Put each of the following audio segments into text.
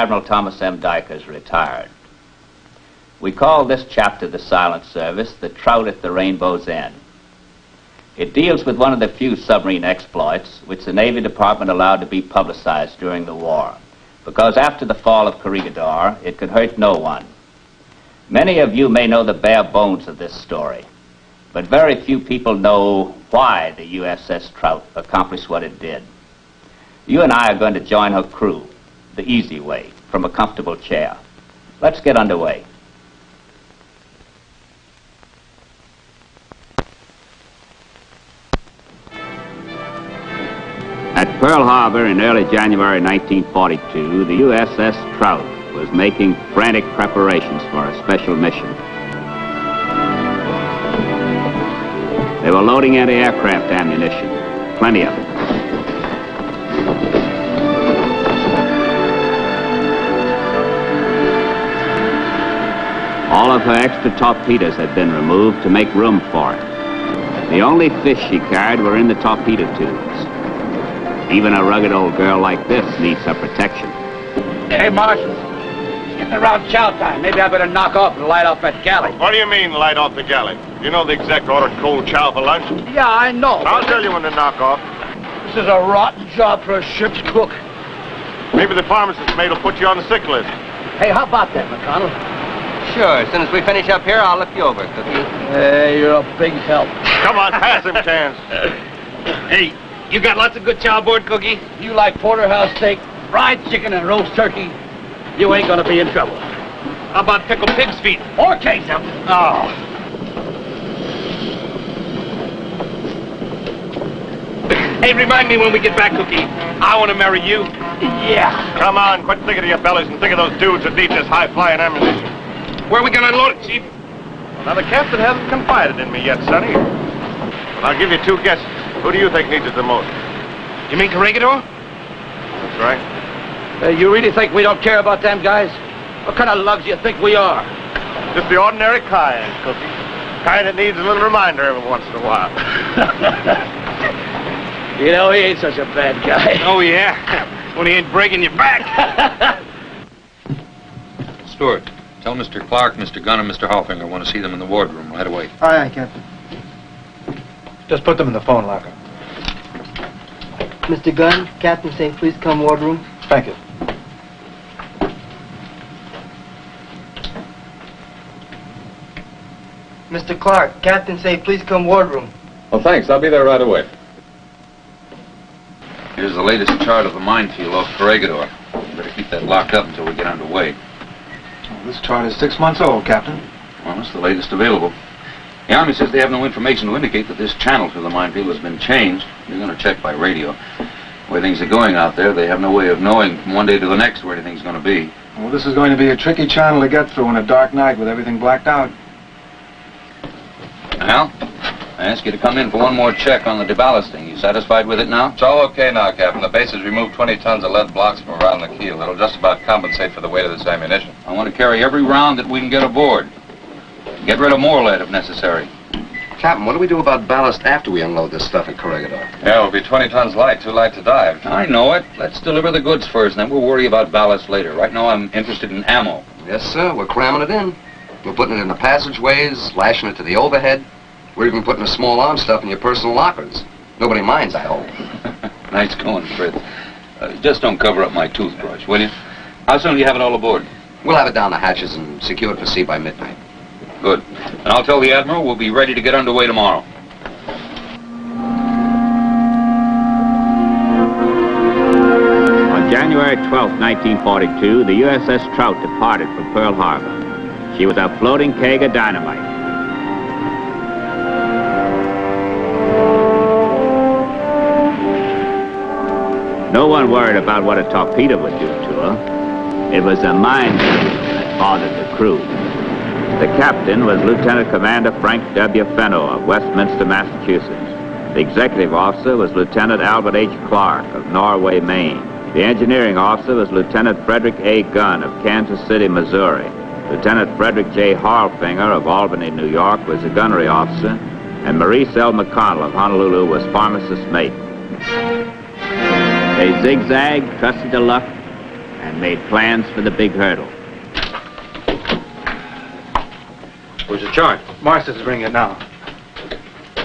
Admiral Thomas M. Dykers retired. We call this chapter the Silent Service, the Trout at the Rainbow's End. It deals with one of the few submarine exploits which the Navy Department allowed to be publicized during the war, because after the fall of Corregidor, it could hurt no one. Many of you may know the bare bones of this story, but very few people know why the USS Trout accomplished what it did. You and I are going to join her crew, the easy way, from a comfortable chair. Let's get underway. At Pearl Harbor in early January 1942, the USS Trout was making frantic preparations for a special mission. They were loading anti-aircraft ammunition, plenty of it. All of her extra torpedoes had been removed to make room for it. The only fish she carried were in the torpedo tubes. Even a rugged old girl like this needs her protection. Hey, Marshal, it's getting around chow time. Maybe I better knock off and light off that galley. What do you mean, light off the galley? You know the exec ordered cold chow for lunch? Yeah, I know. I'll tell you when to knock off. This is a rotten job for a ship's cook. Maybe the pharmacist's mate will put you on the sick list. Hey, how about that, McConnell? Sure, as soon as we finish up here, I'll lift you over, Cookie. Hey, you're a big help. Come on, pass him, Chance. Hey, you got lots of good chow aboard, Cookie? You like porterhouse steak, fried chicken, and roast turkey, you ain't gonna be in trouble. How about pickled pig's feet? Or queso. Oh. Hey, remind me when we get back, Cookie. I want to marry you. Yeah. Come on, quit thinking of your bellies and think of those dudes that need this high-flying ammunition. Where are we going to unload it, Chief? Now, the captain hasn't confided in me yet, Sonny. But I'll give you two guesses. Who do you think needs it the most? You mean Corregidor? That's right. Hey, you really think we don't care about them guys? What kind of lugs you think we are? Just the ordinary kind, Cookie. Kind that needs a little reminder every once in a while. You know, he ain't such a bad guy. Oh, yeah. When he ain't breaking your back. Stewart, tell Mr. Clark, Mr. Gunn, and Mr. Hoffinger want to see them in the wardroom right away. Aye, aye, Captain. Just put them in the phone locker. Mr. Gunn, Captain saying please come wardroom. Thank you. Mr. Clark, Captain say please come wardroom. Well, thanks. I'll be there right away. Here's the latest chart of the minefield off Corregidor. Better keep that locked up until we get underway. This chart is 6 months old, Captain. Well, it's the latest available. The Army says they have no information to indicate that this channel through the minefield has been changed. They're going to check by radio. The way things are going out there, they have no way of knowing from one day to the next where anything's going to be. Well, this is going to be a tricky channel to get through on a dark night with everything blacked out. Al, I ask you to come in for one more check on the deballasting. You satisfied with it now? It's all okay now, Captain. The base has removed 20 tons of lead blocks from around the keel. It'll just about compensate for the weight of this ammunition. I want to carry every round that we can get aboard. Get rid of more lead if necessary. Captain, what do we do about ballast after we unload this stuff at Corregidor? Yeah, it'll be 20 tons light, too light to dive. I know it. Let's deliver the goods first, and then we'll worry about ballast later. Right now, I'm interested in ammo. Yes, sir. We're cramming it in. We're putting it in the passageways, lashing it to the overhead. We're even putting the small arm stuff in your personal lockers. Nobody minds, I hope. Nice going, Fritz. Just don't cover up my toothbrush, will you? How soon do you have it all aboard? We'll have it down the hatches and secured for sea by midnight. Good. And I'll tell the Admiral we'll be ready to get underway tomorrow. On January 12, 1942, the USS Trout departed from Pearl Harbor. She was a floating keg of dynamite. No one worried about what a torpedo would do to her. It was a mine that bothered the crew. The captain was Lieutenant Commander Frank W. Fenno of Westminster, Massachusetts. The executive officer was Lieutenant Albert H. Clark of Norway, Maine. The engineering officer was Lieutenant Frederick A. Gunn of Kansas City, Missouri. Lieutenant Frederick J. Harlfinger of Albany, New York was the gunnery officer, and Maurice L. McConnell of Honolulu was pharmacist's mate. They zigzagged, trusted to luck, and made plans for the big hurdle. Where's the chart? Marsters is bringing it now.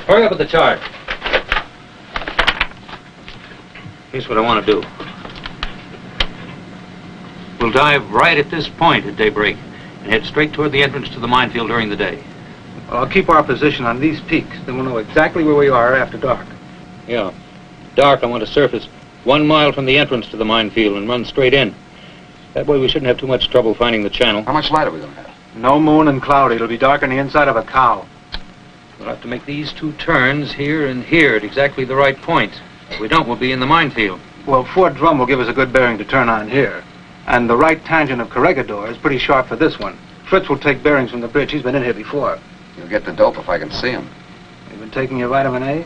Hurry up with the chart. Here's what I want to do. We'll dive right at this point at daybreak and head straight toward the entrance to the minefield during the day. I'll keep our position on these peaks. Then we'll know exactly where we are after dark. Yeah. Dark, I want to surface 1 mile from the entrance to the minefield and run straight in. That way we shouldn't have too much trouble finding the channel. How much light are we going to have? No moon and cloudy. It'll be dark on the inside of a cow. We'll have to make these 2 turns here and here at exactly the right points. If we don't, we'll be in the minefield. Well, Fort Drum will give us a good bearing to turn on here. And the right tangent of Corregidor is pretty sharp for this one. Fritz will take bearings from the bridge. He's been in here before. You'll get the dope if I can see him. You've been taking your vitamin A?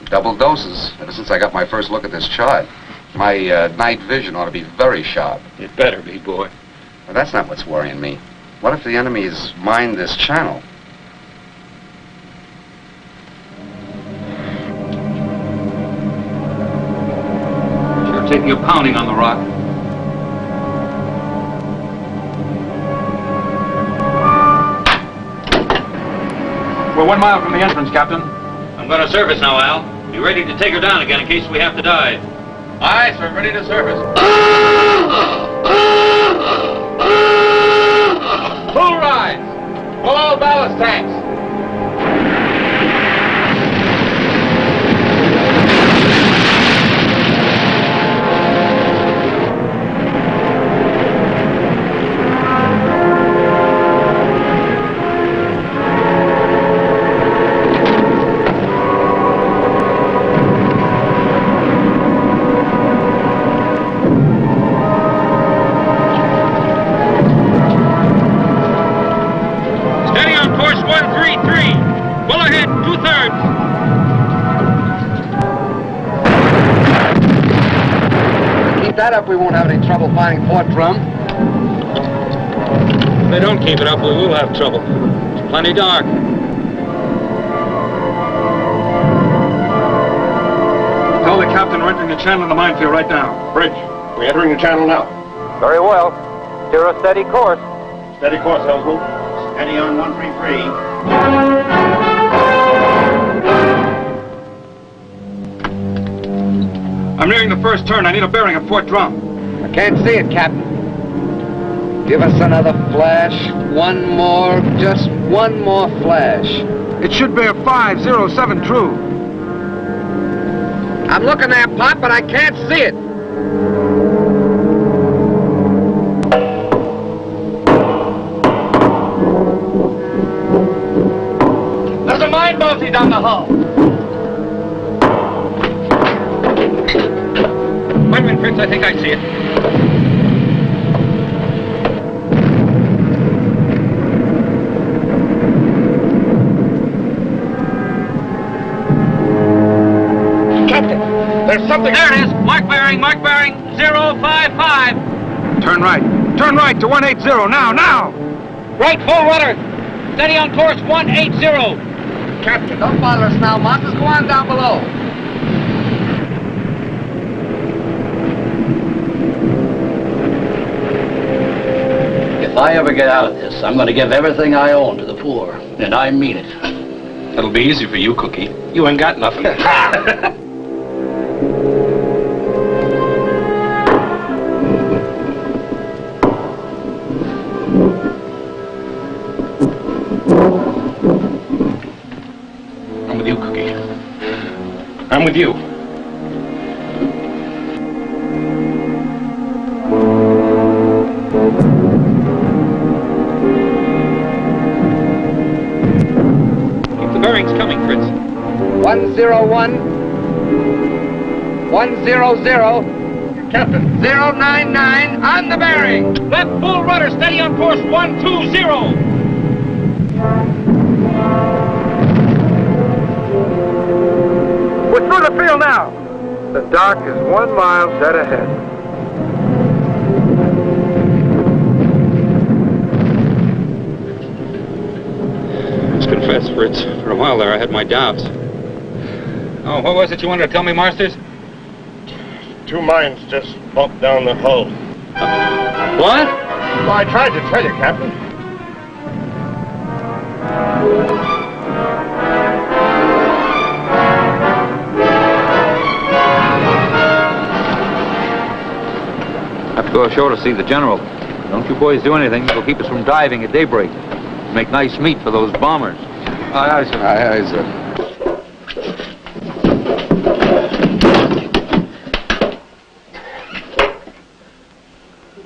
Double doses, ever since I got my first look at this chart. My night vision ought to be very sharp. It better be, boy. But that's not what's worrying me. What if the enemies mine this channel? Sure taking a pounding on the rock. We're 1 mile from the entrance, Captain. I'm going to surface now, Al. Be ready to take her down again in case we have to dive. Aye, sir, ready to surface. Full rise. Full all ballast tanks. That up, we won't have any trouble finding Fort Drum. If they don't keep it up, we will have trouble. It's plenty dark. Tell the captain we're entering the channel in the minefield right now. Bridge, we're entering the channel now. Very well. Steer a steady course. Steady course, helmsman. Steady on 133. I'm nearing the first turn. I need a bearing at Fort Drum. I can't see it, Captain. Give us another flash. One more. Just one more flash. It should bear 507 true. I'm looking there, Pop, but I can't see it. There's a mine bounty down the hull. Wait a minute, Fritz, I think I see it. Captain, there's something... There it is. Mark bearing, 055. Turn right to 180. Now! Right, full rudder. Steady on course 180. Captain, don't bother us now, Monsters. Go on down below. If I ever get out of this, I'm going to give everything I own to the poor, and I mean it. That'll be easy for you, Cookie. You ain't got nothing. I'm with you, Cookie. I'm with you. Bearings coming, Fritz. 101. 100. Captain. 099 on the bearing. Left full rudder, steady on course 120. We're through the field now. The dock is 1 mile dead ahead. Let's confess, Fritz. For a while there, I had my doubts. Oh, what was it you wanted to tell me, Marsters? 2 mines just bumped down the hull. Uh-oh. What? Well, I tried to tell you, Captain. Have to go ashore to see the general. Don't you boys do anything. It'll keep us from diving at daybreak. Make nice meat for those bombers. Aye, aye, sir. Aye, aye, sir.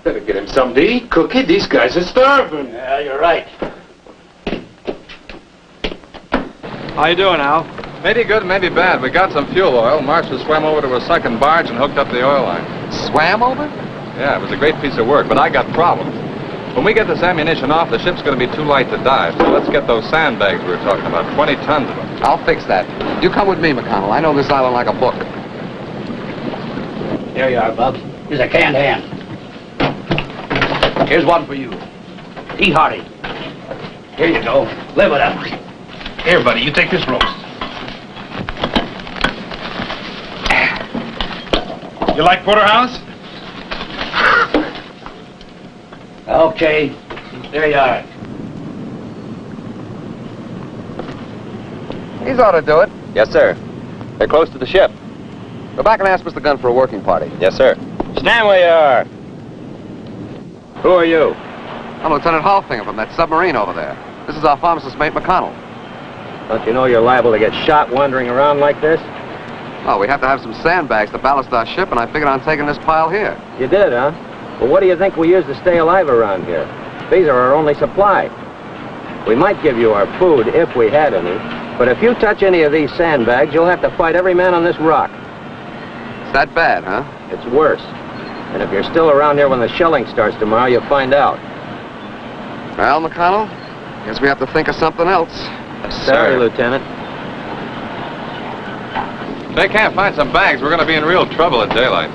Better get him something to eat, Cookie. These guys are starving. Yeah, you're right. How you doing, Al? Maybe good, maybe bad. We got some fuel oil. Marshall swam over to a second barge and hooked up the oil line. Swam over? Yeah, it was a great piece of work, but I got problems. When we get this ammunition off, the ship's going to be too light to dive. So let's get those sandbags we were talking about. 20 tons of them. I'll fix that. You come with me, McConnell. I know this island like a book. Here you are, Bub. Here's a canned ham. Here's one for you. Eat hearty. Here you go. Live it up. Here, buddy, you take this roast. You like porterhouse? Okay. There you are. He's ought to do it. Yes, sir. They're close to the ship. Go back and ask Mr. Gunn for a working party. Yes, sir. Stand where you are. Who are you? I'm Lieutenant Halfinger from that submarine over there. This is our pharmacist mate, McConnell. Don't you know you're liable to get shot wandering around like this? Oh, we have to have some sandbags to ballast our ship, and I figured on taking this pile here. You did, huh? Well, what do you think we use to stay alive around here? These are our only supply. We might give you our food if we had any, but if you touch any of these sandbags, you'll have to fight every man on this rock. It's that bad, huh? It's worse. And if you're still around here when the shelling starts tomorrow, you'll find out. Well, McConnell, guess we have to think of something else. Sorry, Lieutenant. If they can't find some bags, we're going to be in real trouble at daylight.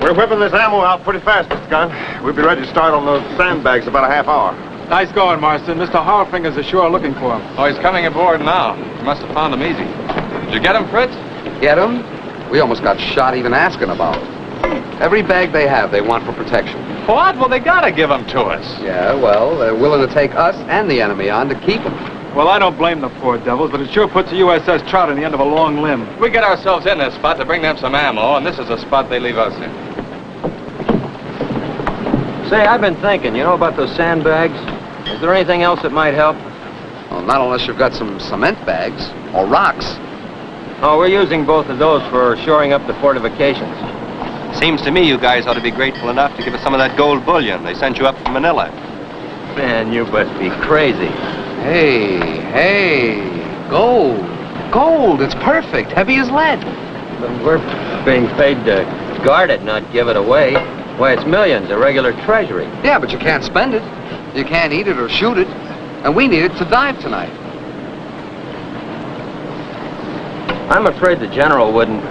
We're whipping this ammo out pretty fast, Mr. Gunn. We'll be ready to start on those sandbags in about a half hour. Nice going, Marston. Mr. Harfinger's ashore looking for him. Oh, he's coming aboard now. You must have found him easy. Did you get him, Fritz? Get him? We almost got shot even asking about it. Every bag they have, they want for protection. What? Well, they got to give them to us. Yeah, well, they're willing to take us and the enemy on to keep them. Well, I don't blame the poor devils, but it sure puts the USS Trout on the end of a long limb. We get ourselves in this spot to bring them some ammo, and this is a spot they leave us in. Say, I've been thinking, you know about those sandbags? Is there anything else that might help? Well, not unless you've got some cement bags or rocks. Oh, we're using both of those for shoring up the fortifications. Seems to me you guys ought to be grateful enough to give us some of that gold bullion they sent you up from Manila. Man, you must be crazy. Hey, gold. Gold, it's perfect. Heavy as lead. But we're being paid to guard it, not give it away. Why, it's millions, a regular treasury. Yeah, but you can't spend it. You can't eat it or shoot it. And we need it to dive tonight. I'm afraid the general wouldn't.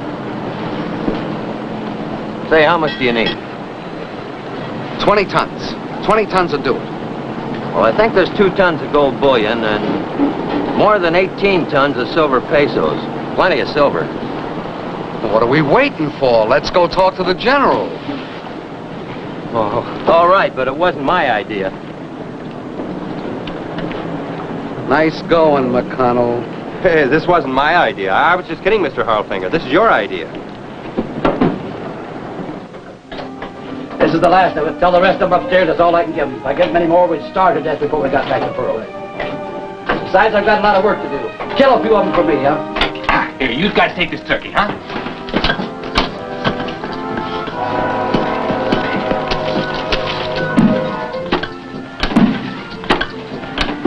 Say, how much do you need? 20 tons. 20 tons will do it. Well, I think there's 2 tons of gold bullion and more than 18 tons of silver pesos. Plenty of silver. What are we waiting for? Let's go talk to the general. Oh, all right, but it wasn't my idea. Nice going, McConnell. Hey, this wasn't my idea. I was just kidding, Mr. Harlfinger. This is your idea. This is the last of it. Tell the rest of them upstairs that's all I can give them. If I get many more, we'd starve to death before we got back to Pearl. Besides, I've got a lot of work to do. Kill a few of them for me, huh? Here, you guys take this turkey, huh?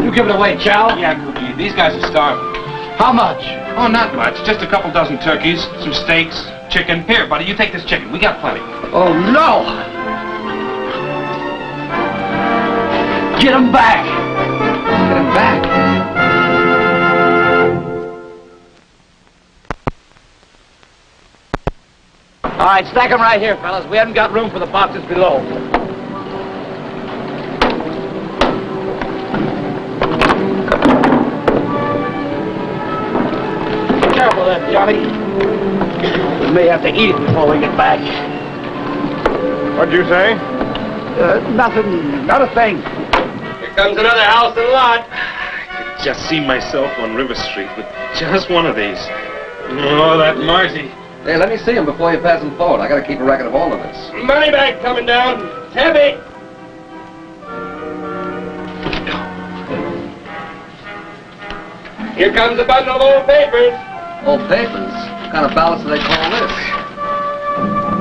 You give it away, Chow. Yeah, Cookie. These guys are starving. How much? Oh, not much. Just a couple dozen turkeys, some steaks, chicken. Here, buddy, you take this chicken. We got plenty. Oh, no! Get him back! Get him back. All right, stack them right here, fellas. We haven't got room for the boxes below. Careful there, Johnny. We may have to eat it before we get back. What'd you say? Nothing. Not a thing. Here comes another house and lot. I could just see myself on River Street with just one of these. Oh, that Marty. Hey, let me see him before you pass him forward. I gotta keep a record of all of this. Money bag coming down. It's heavy. Here comes a bundle of old papers. Old papers? What kind of ballast do they call this?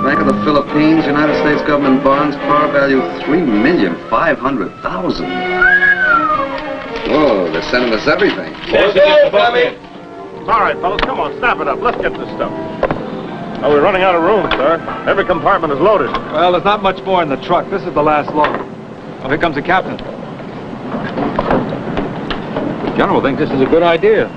Bank of the Philippines, United States government bonds, par value $3,500,000. Oh, they're sending us everything. There's the coming. All right, fellas, come on, snap it up. Let's get this stuff. Oh, we're running out of room, sir. Every compartment is loaded. Well, there's not much more in the truck. This is the last load. Oh, here comes the captain. The general thinks this is a good idea.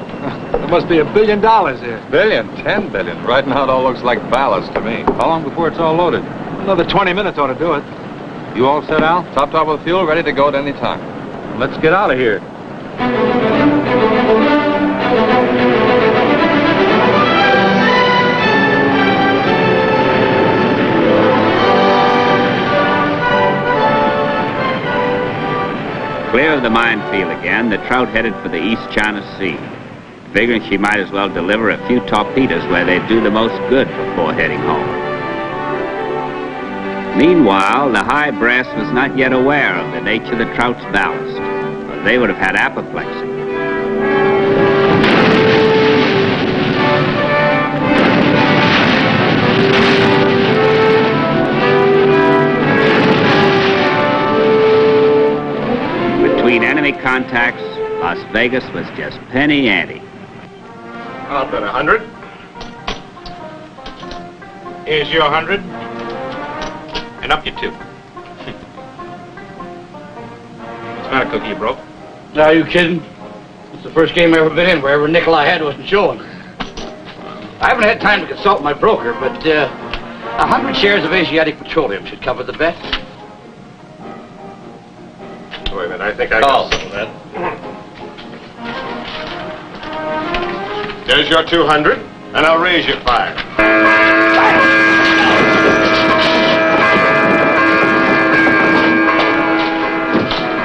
There must be $1 billion here. Billion, 10 billion. Right now it all looks like ballast to me. How long before it's all loaded? Another 20 minutes ought to do it. You all set, Al? Top with fuel, ready to go at any time. Let's get out of here. Clear of the minefield again, the Trout headed for the East China Sea, figuring she might as well deliver a few torpedoes where they'd do the most good before heading home. Meanwhile, the high brass was not yet aware of the nature of the Trout's ballast, or they would have had apoplexy. Between enemy contacts, Las Vegas was just penny ante. I'll bet 100. Here's your 100. And up you 2. What's the matter, Cookie? You broke? Are you kidding? It's the first game I've ever been in where every nickel I had wasn't showing. I haven't had time to consult my broker, but 100 shares of Asiatic Petroleum should cover the bet. Wait a minute, I think I got some of that. There's your 200, and I'll raise your 5.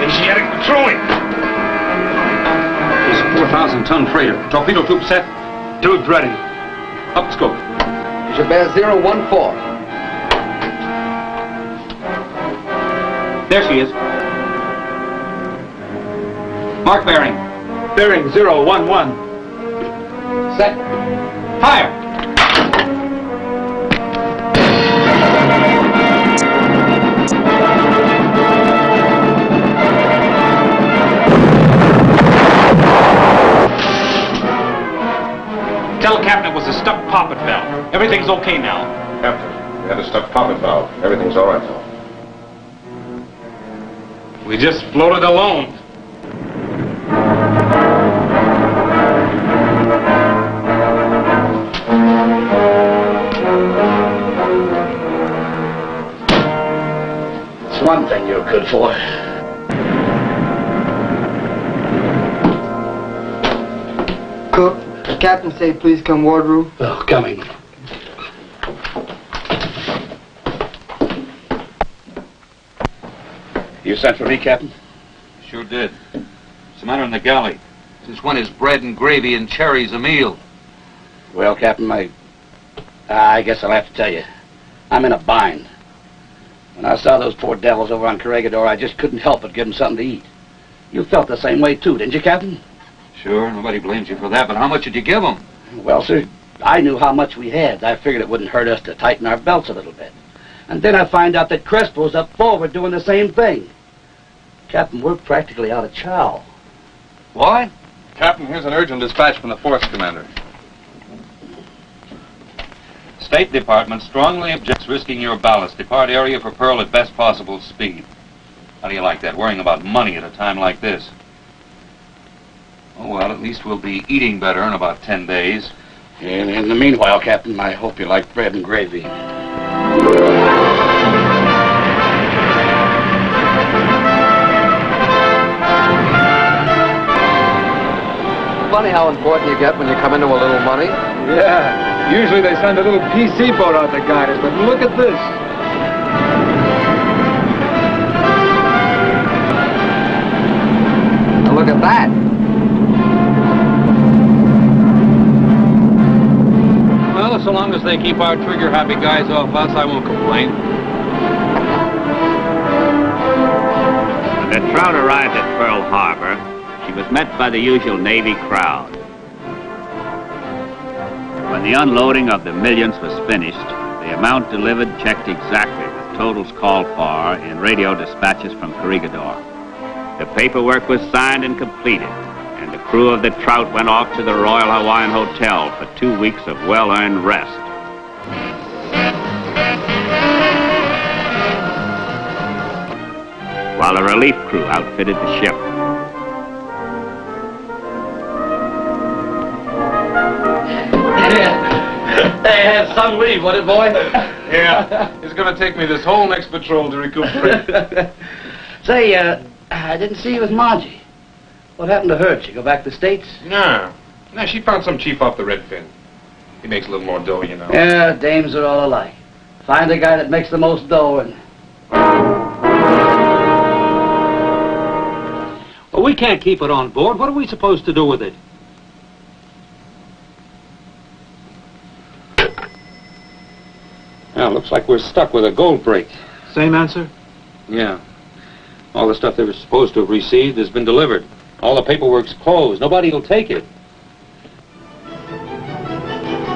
Asiatic Petroleum. It's a 4,000-ton freighter. Torpedo tube set? Tubes ready. Up scope. You should bear 014. There she is. Mark bearing. Bearing 011. Set. Fire! Tell Captain it was a stuck poppet valve. Everything's okay now. Captain, we had a stuck poppet valve. Everything's all right, though. We just floated alone. It's one thing you're good for. Cook, the captain say please come wardroom. Oh, coming. You sent for me, Captain? Sure did. What's the matter in the galley? Since when is bread and gravy and cherries a meal? Well, Captain, I guess I'll have to tell you. I'm in a bind. When I saw those poor devils over on Corregidor, I just couldn't help but give them something to eat. You felt the same way, too, didn't you, Captain? Sure, nobody blames you for that, but how much did you give them? Well, sir, I knew how much we had. I figured it wouldn't hurt us to tighten our belts a little bit. And then I find out that Crespo's up forward doing the same thing. Captain, we're practically out of chow. What? Captain, here's an urgent dispatch from the force commander. State Department strongly objects risking your ballast. Depart area for Pearl at best possible speed. How do you like that, worrying about money at a time like this? Oh, well, at least we'll be eating better in about 10 days. And in the meanwhile, Captain, I hope you like bread and gravy. Funny how important you get when you come into a little money. Yeah. Usually they send a little PC boat out to guide us, but look at this. look at that. Well, so long as they keep our trigger-happy guys off us, I won't complain. When the Trout arrived at Pearl Harbor, she was met by the usual Navy crowd. When the unloading of the millions was finished, the amount delivered checked exactly with totals called for in radio dispatches from Corregidor. The paperwork was signed and completed, and the crew of the Trout went off to the Royal Hawaiian Hotel for 2 weeks of well-earned rest. While a relief crew outfitted the ship. They had some leave, what it, boy? Yeah. It's going to take me this whole next patrol to recuperate. Say, I didn't see you with Margie. What happened to her? Did she go back to the States? No, she found some chief off the Redfin. He makes a little more dough, you know. Yeah, dames are all alike. Find a guy that makes the most dough and... Well, we can't keep it on board. What are we supposed to do with it? Well, looks like we're stuck with a gold break. Same answer? Yeah. All the stuff they were supposed to have received has been delivered. All the paperwork's closed. Nobody will take it.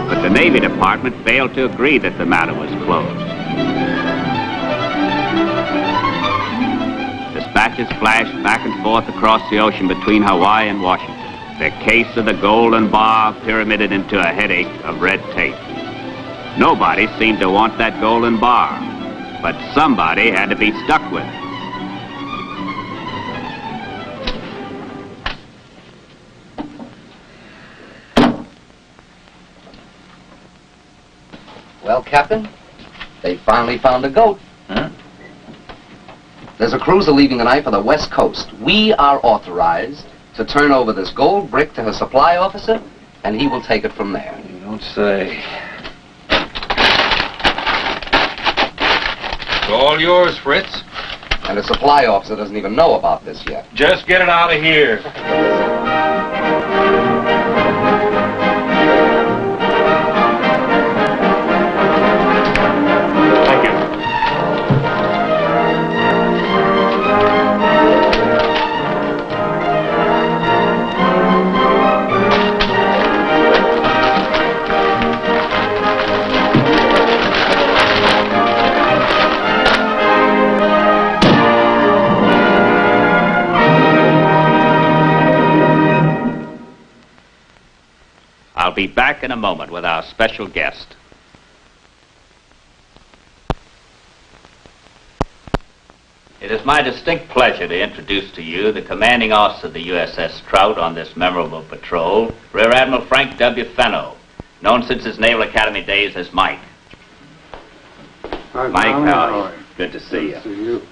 But the Navy Department failed to agree that the matter was closed. Dispatches flashed back and forth across the ocean between Hawaii and Washington. The case of the golden bar pyramided into a headache of red tape. Nobody seemed to want that golden bar, but somebody had to be stuck with it. Well, Captain, they finally found a goat. Huh? There's a cruiser leaving tonight for the West Coast. We are authorized to turn over this gold brick to her supply officer, and he will take it from there. You don't say. It's all yours, Fritz. And the supply officer doesn't even know about this yet. Just get it out of here. Thank you. I'll be back in a moment with our special guest. It is my distinct pleasure to introduce to you the commanding officer of the USS Trout on this memorable patrol, Rear Admiral Frank W. Fenno, known since his Naval Academy days as Mike. Hi, Mike, Tommy. how are you? Good to see you. Good to see you.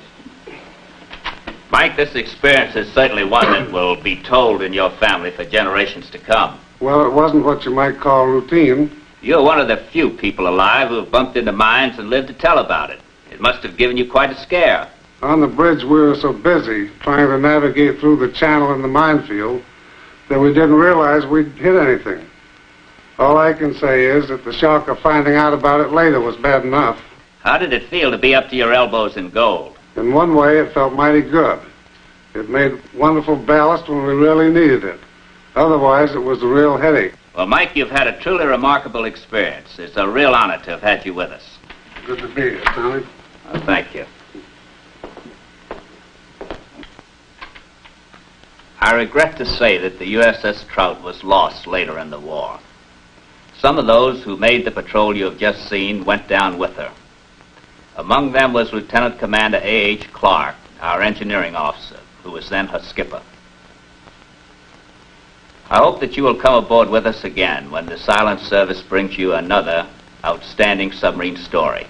Mike, this experience is certainly one that will be told in your family for generations to come. Well, it wasn't what you might call routine. You're one of the few people alive who have bumped into mines and lived to tell about it. It must have given you quite a scare. On the bridge, we were so busy trying to navigate through the channel in the minefield that we didn't realize we'd hit anything. All I can say is that the shock of finding out about it later was bad enough. How did it feel to be up to your elbows in gold? In one way, it felt mighty good. It made wonderful ballast when we really needed it. Otherwise, it was a real headache. Well, Mike, you've had a truly remarkable experience. It's a real honor to have had you with us. Good to be here, Tommy. Well, thank you. I regret to say that the USS Trout was lost later in the war. Some of those who made the patrol you have just seen went down with her. Among them was Lieutenant Commander A.H. Clark, our engineering officer, who was then her skipper. I hope that you will come aboard with us again when the Silent Service brings you another outstanding submarine story.